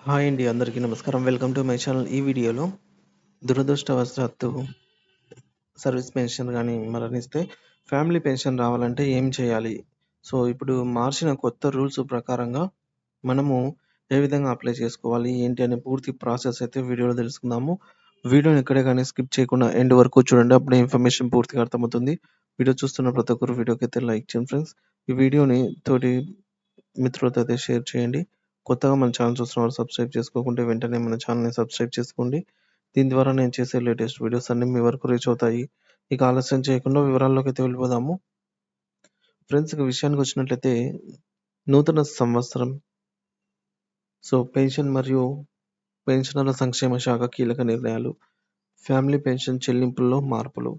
Hi అండి. అందరికీ నమస్కారం. Welcome to my channel. ఈ వీడియోలో దురదృష్టవశాత్తు సర్వీస్ పెన్షన్ గాని మరణిస్తే ఫ్యామిలీ పెన్షన్ రావాలంటే ఏం చేయాలి? సో, ఇప్పుడు మార్చిన కొత్త రూల్స్ ప్రకారంగా మనము ఏ విధంగా అప్లై చేసుకోవాలి? ఏంటి అనే పూర్తి ప్రాసెస్ అయితే వీడియోలో తెలుసుకుందాము. వీడియోని ఎక్కడ గాని స్కిప్ చేయకుండా ఎండ్ వరకు చూడండి. అప్పుడే ఇన్ఫర్మేషన్ పూర్తిగా అర్థమవుతుంది. వీడియో చూస్తున్న ప్రతి ఒక్కరు వీడియోకైతే లైక్ చేయండి ఫ్రెండ్స్. ఈ వీడియోని తోటి మిత్రులతో అయితే షేర్ చేయండి. కొత్తగా మన ఛానల్ చూస్తున్నవారు సబ్స్క్రైబ్ చేసుకోకుంటే వెంటనే మన ఛానల్‌ని సబ్స్క్రైబ్ చేసుకోండి. దీని ద్వారా నేను చేసే లేటెస్ట్ వీడియోస్ అన్నీ మీ వరకు రీచ్ అవుతాయి. ఇక ఆలస్యం చేయకుండా వివరాల్లోకైతే వెళ్ళిపోదాము. ఫ్రెండ్స్, ఇక విషయానికొచ్చినట్లయితే నూతన సంవత్సరం. సో, పెన్షన్ మరియు పెన్షనర్ల సంక్షేమ శాఖ కీలక నిర్ణయాలు. ఫ్యామిలీ పెన్షన్ చెల్లింపుల్లో మార్పులు.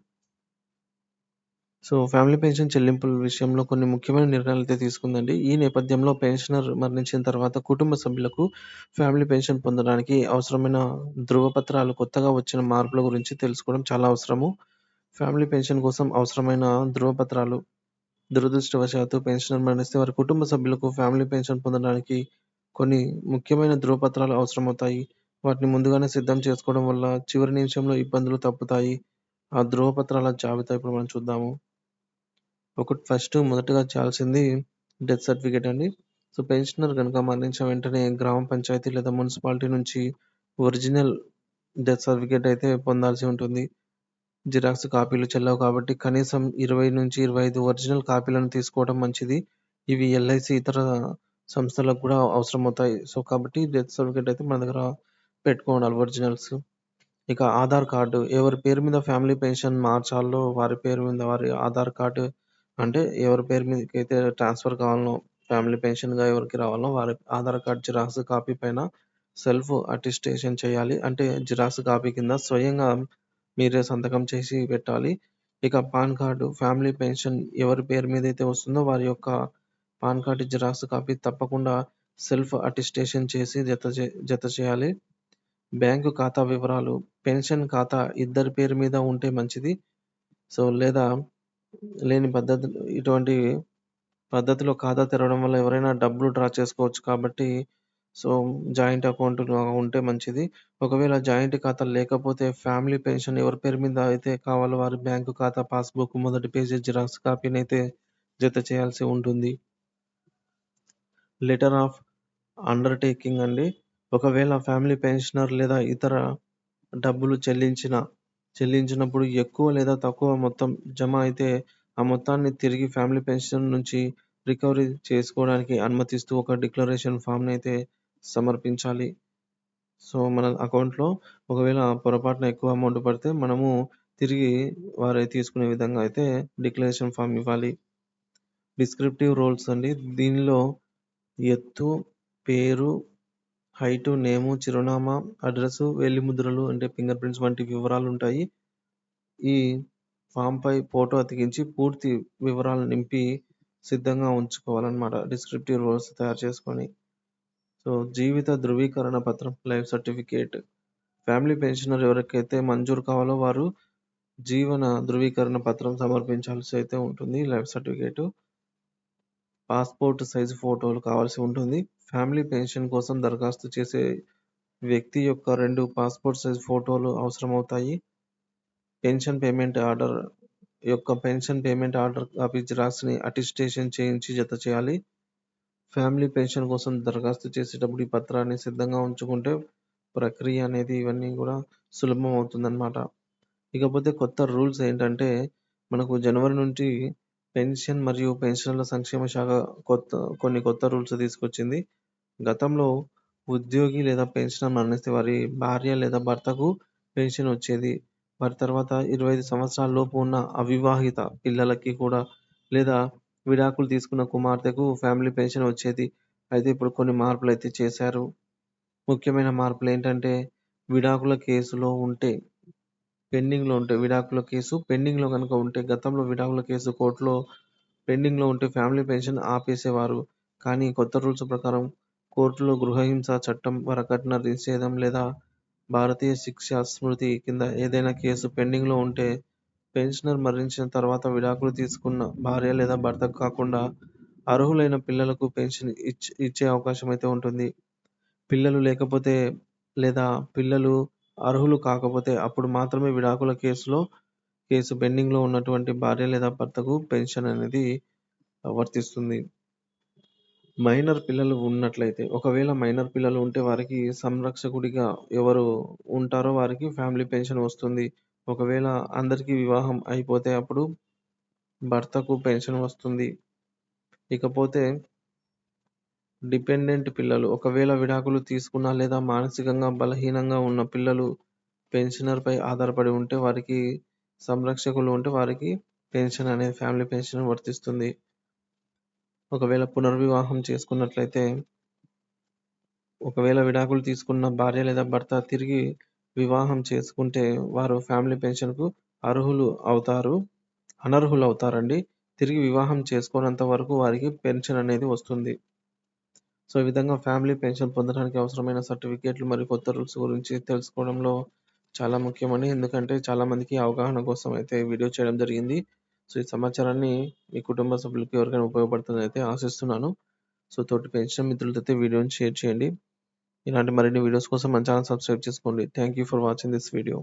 సో, ఫ్యామిలీ పెన్షన్ చెల్లింపుల విషయంలో కొన్ని ముఖ్యమైన నిర్ణయాలైతే తీసుకుందండి. ఈ నేపథ్యంలో పెన్షనర్ మరణించిన తర్వాత కుటుంబ సభ్యులకు ఫ్యామిలీ పెన్షన్ పొందడానికి అవసరమైన ధృవపత్రాలు, కొత్తగా వచ్చిన మార్పుల గురించి తెలుసుకోవడం చాలా అవసరము. ఫ్యామిలీ పెన్షన్ కోసం అవసరమైన ధృవపత్రాలు. దురదృష్టవశాత్తు పెన్షనర్ మరణిస్తే వారి కుటుంబ సభ్యులకు ఫ్యామిలీ పెన్షన్ పొందడానికి కొన్ని ముఖ్యమైన ధృవపత్రాలు అవసరమవుతాయి. వాటిని ముందుగానే సిద్ధం చేసుకోవడం వల్ల చివరి నిమిషంలో ఇబ్బందులు తప్పుతాయి. ఆ ధృవపత్రాల జాబితా ఇప్పుడు మనం చూద్దాము. మొదటగా చేయాల్సింది డెత్ సర్టిఫికేట్ అండి. సో, పెన్షనర్ గనుక మరణించిన వెంటనే గ్రామ పంచాయతీ లేదా మున్సిపాలిటీ నుంచి ఒరిజినల్ డెత్ సర్టిఫికేట్ అయితే పొందాల్సి ఉంటుంది. జిరాక్స్ కాపీలు చెల్లవు కాబట్టి కనీసం 20-25 ఒరిజినల్ కాపీలను తీసుకోవడం మంచిది. ఇవి ఎల్ఐసి ఇతర సంస్థలకు కూడా అవసరమవుతాయి. సో, కాబట్టి డెత్ సర్టిఫికేట్ అయితే మన దగ్గర పెట్టుకోవాలి ఒరిజినల్స్. ఇక ఆధార్ కార్డు. ఎవరి పేరు మీద ఫ్యామిలీ పెన్షన్ మార్చాలో వారి పేరు మీద వారి ఆధార్ కార్డు, అంటే ఎవరి పేరు మీదకైతే ట్రాన్స్‌ఫర్ కావాలనో, ఫ్యామిలీ పెన్షన్‌గా ఎవరికి రావాలనో వారి ఆధార్ కార్డ్ జిరాక్స్ కాపీ పైన సెల్ఫ్ అటెస్టేషన్ చేయాలి. అంటే జిరాక్స్ కాపీ కింద స్వయంగా మీరే సంతకం చేసి పెట్టాలి. ఇక పాన్ కార్డు. ఫ్యామిలీ పెన్షన్ ఎవరి పేరు మీదైతే వస్తుందో వారి యొక్క పాన్ కార్డ్ జిరాక్స్ కాపీ తప్పకుండా సెల్ఫ్ అటెస్టేషన్ చేసి జత చేయాలి. బ్యాంకు ఖాతా వివరాలు. పెన్షన్ ఖాతా ఇద్దరి పేరు మీద ఉంటే మంచిది. సో, లేదా లేని ఇటువంటి పద్ధతిలో ఖాతా తెరవడం వల్ల ఎవరైనా డబ్బులు డ్రా చేసుకోవచ్చు కాబట్టి, సో, జాయింట్ అకౌంట్‌లో ఉంటే మంచిది. ఒకవేళ జాయింట్ ఖాతా లేకపోతే ఫ్యామిలీ పెన్షన్ ఎవరి పేరు మీద అయితే కావాలో వారి బ్యాంకు ఖాతా పాస్‌బుక్ మొదటి పేజీ జిరాక్స్ కాపీనైతే జత చేయాల్సి ఉంటుంది. లెటర్ ఆఫ్ అండర్‌టేకింగ్ అండి. ఒకవేళ ఫ్యామిలీ పెన్షనర్ లేదా ఇతర డబ్బులు చెల్లించినప్పుడు ఎక్కువ లేదా తక్కువ మొత్తం జమ అయితే, ఆ మొత్తాన్ని తిరిగి ఫ్యామిలీ పెన్షన్ నుంచి రికవరీ చేసుకోవడానికి అనుమతిస్తూ ఒక డిక్లరేషన్ ఫామ్‌నైతే సమర్పించాలి. సో, మన అకౌంట్‌లో ఒకవేళ పొరపాటున ఎక్కువ అమౌంట్ పడితే మనము తిరిగి వారు తీసుకునే విధంగా అయితే డిక్లరేషన్ ఫామ్ ఇవ్వాలి. డిస్క్రిప్టివ్ రోల్స్ అండి. దీనిలో ఎత్తు, పేరు, హైటు, నేము, చిరునామా, అడ్రెస్సు, వేలిముద్రలు అంటే ఫింగర్ ప్రింట్స్ వంటి వివరాలుంటాయి. ఈ ఫామ్‌పై ఫోటో అతికించి పూర్తి వివరాలు నింపి సిద్ధంగా ఉంచుకోవాలనమాట. డిస్క్రిప్టివ్ రోల్స్ తయారు చేసుకొని. సో, జీవిత ధృవీకరణ పత్రం, లైఫ్ సర్టిఫికేట్. ఫ్యామిలీ పెన్షనర్ ఎవరికైతే మంజూరు కావాలో వారు జీవన ధృవీకరణ పత్రం సమర్పించాల్సి అయితే ఉంటుంది. Life certificate. పాస్‌పోర్ట్ సైజ్ ఫోటోలు కావాల్సి ఉంటుంది. ఫ్యామిలీ పెన్షన్ కోసం దరఖాస్తు చేసే వ్యక్తి యొక్క 2 పాస్‌పోర్ట్ సైజ్ ఫోటోలు అవసరమవుతాయి. పెన్షన్ పేమెంట్ ఆర్డర్ కాపీ జిరాక్స్‌ని అటెస్టేషన్ చేయించి జత చేయాలి. ఫ్యామిలీ పెన్షన్ కోసం దరఖాస్తు చేసేటప్పుడు ఈ పత్రాన్ని సిద్ధంగా ఉంచుకుంటే ప్రక్రియ అనేది ఇవన్నీ కూడా సులభం అవుతుందన్నమాట. ఇకపోతే కొత్త రూల్స్ ఏంటంటే, మనకు జనవరి నుండి పెన్షన్ మరియు పెన్షనర్ల సంక్షేమ శాఖ కొన్ని కొత్త రూల్స్ తీసుకొచ్చింది. గతంలో ఉద్యోగి లేదా పెన్షనర్ మరణిస్తే వారి భార్య లేదా భర్తకు పెన్షన్ వచ్చేది. వారి తర్వాత 25 సంవత్సరాల లోపు ఉన్న అవివాహిత పిల్లలకి కూడా లేదా విడాకులు తీసుకున్న కుమార్తెకు ఫ్యామిలీ పెన్షన్ వచ్చేది. అయితే ఇప్పుడు కొన్ని మార్పులైతే చేశారు. ముఖ్యమైన మార్పులేంటంటే, విడాకుల కేసులో ఉంటే విడాకుల కేసు పెండింగ్‌లో గనుక ఉంటే, గతంలో విడాకుల కేసు కోర్టులో పెండింగ్‌లో ఉంటే ఫ్యామిలీ పెన్షన్ ఆపేసేవారు. కానీ కొత్త రూల్స్ ప్రకారం కోర్టులో గృహహింస చట్టం, వరకట్న నిషేధం లేదా భారతీయ శిక్షా స్మృతి కింద ఏదైనా కేసు పెండింగ్‌లో ఉంటే, పెన్షనర్ మరణించిన తర్వాత విడాకులు తీసుకున్న భార్య లేదా భర్తకు కాకుండా అర్హులైన పిల్లలకు పెన్షన్ ఇచ్చే అవకాశం అయితే ఉంటుంది. పిల్లలు లేకపోతే లేదా పిల్లలు అర్హులు కాకపోతే అప్పుడు మాత్రమే విడాకుల కేసు పెండింగ్‌లో ఉన్నటువంటి భార్య లేదా భర్తకు పెన్షన్ అనేది వర్తిస్తుంది. మైనర్ పిల్లలు ఉన్నట్లయితే, ఒకవేళ మైనర్ పిల్లలు ఉంటే వారికి సంరక్షకుడిగా ఎవరు ఉంటారో వారికి ఫ్యామిలీ పెన్షన్ వస్తుంది. ఒకవేళ అందరికీ వివాహం అయిపోతే అప్పుడు భర్తకు పెన్షన్ వస్తుంది. ఇకపోతే డిపెండెంట్ పిల్లలు ఒకవేళ విడాకులు తీసుకున్న లేదా మానసికంగా బలహీనంగా ఉన్న పిల్లలు పెన్షనర్‌పై ఆధారపడి ఉంటే వారికి సంరక్షకులు ఉంటే వారికి పెన్షన్ అనేది ఫ్యామిలీ పెన్షన్ వర్తిస్తుంది. ఒకవేళ పునర్వివాహం చేసుకున్నట్లయితే ఒకవేళ విడాకులు తీసుకున్న భార్య లేదా భర్త తిరిగి వివాహం చేసుకుంటే వారు ఫ్యామిలీ పెన్షన్‌కు అనర్హులవుతారండి. తిరిగి వివాహం చేసుకోనంత వరకు వారికి పెన్షన్ అనేది వస్తుంది. సో, ఈ విధంగా ఫ్యామిలీ పెన్షన్ పొందడానికి అవసరమైన సర్టిఫికేట్లు మరియు కొత్త రూల్స్ గురించి తెలుసుకోవడంలో చాలా ముఖ్యమండి. ఎందుకంటే చాలా మందికి అవగాహన కోసం అయితే ఈ వీడియో చేయడం జరిగింది. సో, ఈ సమాచారాన్ని మీ కుటుంబ సభ్యులకి ఎవరికైనా ఉపయోగపడుతుందని అయితే ఆశిస్తున్నాను. సో, తోటి పెన్షన్ మిత్రులతో అయితే వీడియోని షేర్ చేయండి. ఇలాంటి మరిన్ని వీడియోస్ కోసం మన ఛానెల్ సబ్స్క్రైబ్ చేసుకోండి. Thank you for watching this video.